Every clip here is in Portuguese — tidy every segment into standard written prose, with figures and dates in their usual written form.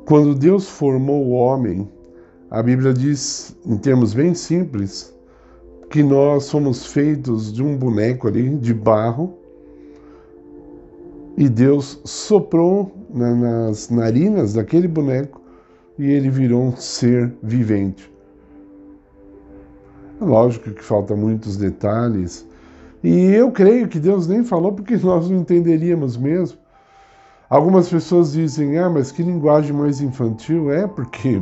Quando Deus formou o homem, a Bíblia diz, em termos bem simples, que nós somos feitos de um boneco ali, de barro, e Deus soprou nas narinas daquele boneco e ele virou um ser vivente. É lógico que falta muitos detalhes, e eu creio que Deus nem falou porque nós não entenderíamos mesmo. Algumas pessoas dizem, mas que linguagem mais infantil. É porque,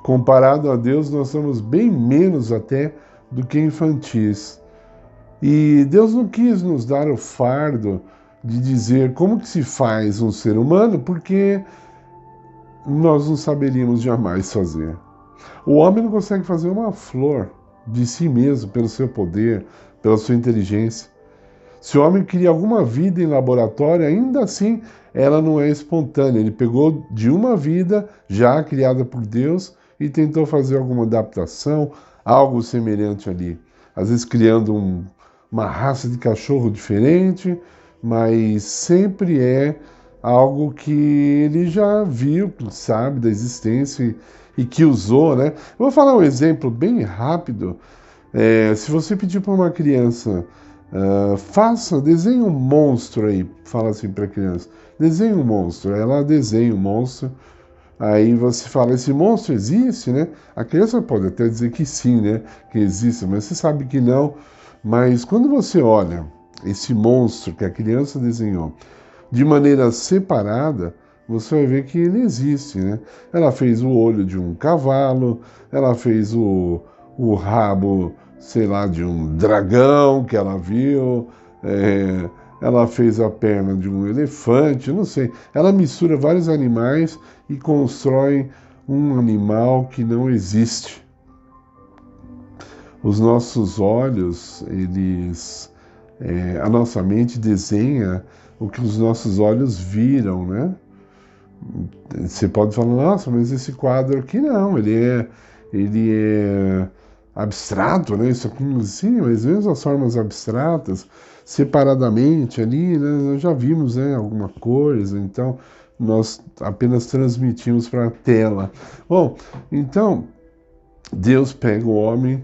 comparado a Deus, nós somos bem menos até do que infantis. E Deus não quis nos dar o fardo de dizer como que se faz um ser humano, porque nós não saberíamos jamais fazer. O homem não consegue fazer uma flor de si mesmo, pelo seu poder, pela sua inteligência. Se o homem cria alguma vida em laboratório, ainda assim ela não é espontânea. Ele pegou de uma vida já criada por Deus e tentou fazer alguma adaptação, algo semelhante ali. Às vezes criando uma raça de cachorro diferente, mas sempre é algo que ele já viu, sabe da existência e que usou, né? Eu vou falar um exemplo bem rápido. Se você pedir para uma criança, desenhe um monstro aí, fala assim para a criança, desenhe um monstro, ela desenha um monstro, aí você fala, esse monstro existe, né? A criança pode até dizer que sim, né? Que existe, mas você sabe que não. Mas quando você olha esse monstro que a criança desenhou de maneira separada, você vai ver que ele existe, né? Ela fez o olho de um cavalo, ela fez o rabo, sei lá, de um dragão que ela viu, ela fez a perna de um elefante, não sei. Ela mistura vários animais e constrói um animal que não existe. Os nossos olhos, a nossa mente desenha o que os nossos olhos viram, né? Você pode falar, nossa, mas esse quadro aqui não, ele é abstrato, né? Isso aqui, sim, mas mesmo as formas abstratas, separadamente ali, né, nós já vimos, né, alguma coisa, então nós apenas transmitimos para a tela. Bom, então Deus pega o homem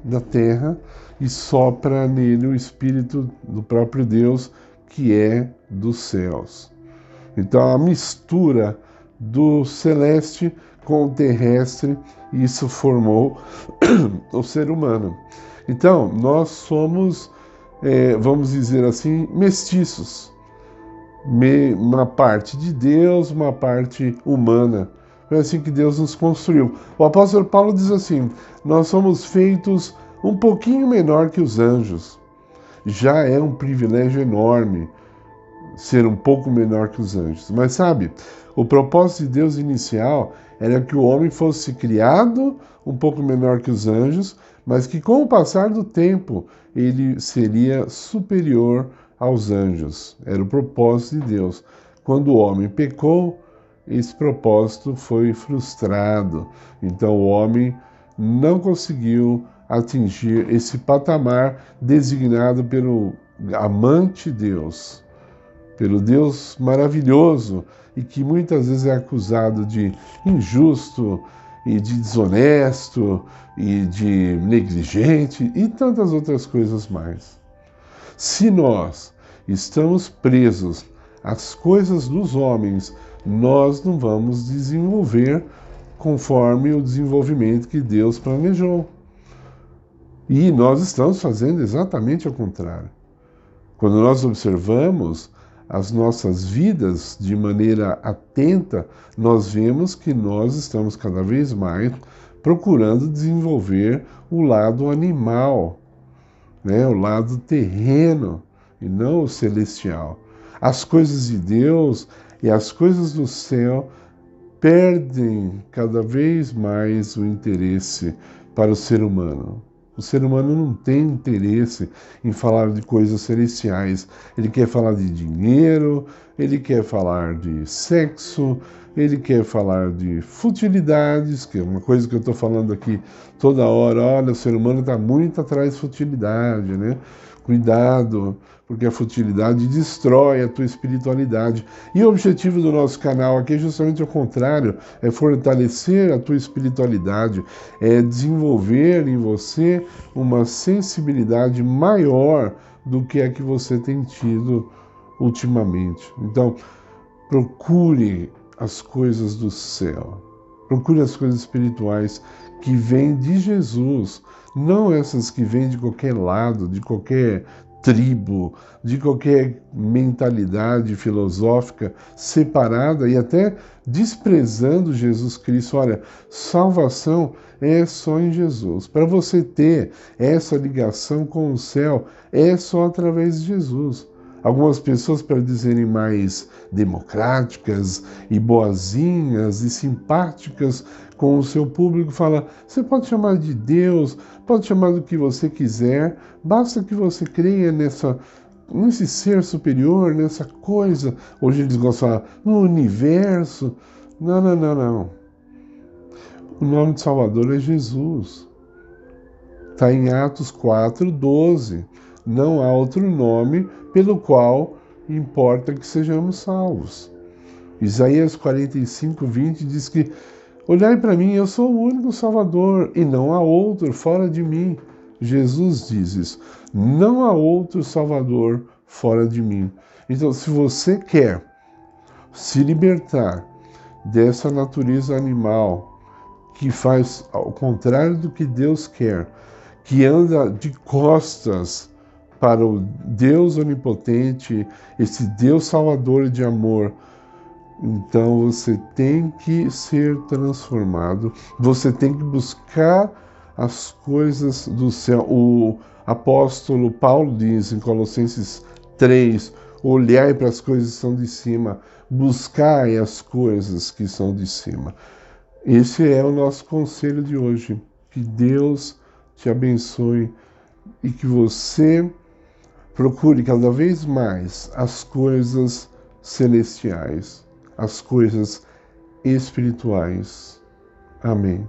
da terra e sopra nele o espírito do próprio Deus, que é dos céus. Então a mistura do celeste com o terrestre, isso formou o ser humano. Então nós somos, vamos dizer assim, mestiços. Uma parte de Deus, uma parte humana. Foi assim que Deus nos construiu. O apóstolo Paulo diz assim, nós somos feitos um pouquinho menor que os anjos. Já é um privilégio enorme ser um pouco menor que os anjos. Mas sabe, o propósito de Deus inicial era que o homem fosse criado um pouco menor que os anjos, mas que com o passar do tempo ele seria superior aos anjos. Era o propósito de Deus. Quando o homem pecou, esse propósito foi frustrado. Então o homem não conseguiu atingir esse patamar designado pelo amante Deus, pelo Deus maravilhoso e que muitas vezes é acusado de injusto e de desonesto e de negligente e tantas outras coisas mais. Se nós estamos presos às coisas dos homens, nós não vamos desenvolver conforme o desenvolvimento que Deus planejou. E nós estamos fazendo exatamente ao contrário. Quando nós observamos as nossas vidas de maneira atenta, nós vemos que nós estamos cada vez mais procurando desenvolver o lado animal, né? O lado terreno e não o celestial. As coisas de Deus e as coisas do céu perdem cada vez mais o interesse para o ser humano. O ser humano não tem interesse em falar de coisas celestiais. Ele quer falar de dinheiro, ele quer falar de sexo, ele quer falar de futilidades, que é uma coisa que eu estou falando aqui toda hora. Olha, o ser humano está muito atrás de futilidade, né? Cuidado, porque a futilidade destrói a tua espiritualidade. E o objetivo do nosso canal aqui é justamente o contrário, é fortalecer a tua espiritualidade, é desenvolver em você uma sensibilidade maior do que a que você tem tido ultimamente. Então, procure as coisas do céu, procure as coisas espirituais que vêm de Jesus, não essas que vêm de qualquer lado, de qualquer tribo, de qualquer mentalidade filosófica separada e até desprezando Jesus Cristo. Olha, salvação é só em Jesus. Para você ter essa ligação com o céu, é só através de Jesus. Algumas pessoas, para dizerem mais democráticas e boazinhas e simpáticas com o seu público, falam: você pode chamar de Deus, pode chamar do que você quiser, basta que você creia nesse ser superior, nessa coisa. Hoje eles gostam de falar no universo. Não, não, não, não. O nome de Salvador é Jesus. Está em Atos 4:12. Não há outro nome pelo qual importa que sejamos salvos. Isaías 45:20 diz que: olhai para mim, eu sou o único Salvador, e não há outro fora de mim. Jesus diz isso: não há outro Salvador fora de mim. Então, se você quer se libertar dessa natureza animal que faz ao contrário do que Deus quer, que anda de costas para o Deus onipotente, esse Deus salvador de amor, então você tem que ser transformado, você tem que buscar as coisas do céu. O apóstolo Paulo diz em Colossenses 3, olhai para as coisas que são de cima, buscai as coisas que são de cima. Esse é o nosso conselho de hoje. Que Deus te abençoe e que você procure cada vez mais as coisas celestiais, as coisas espirituais. Amém.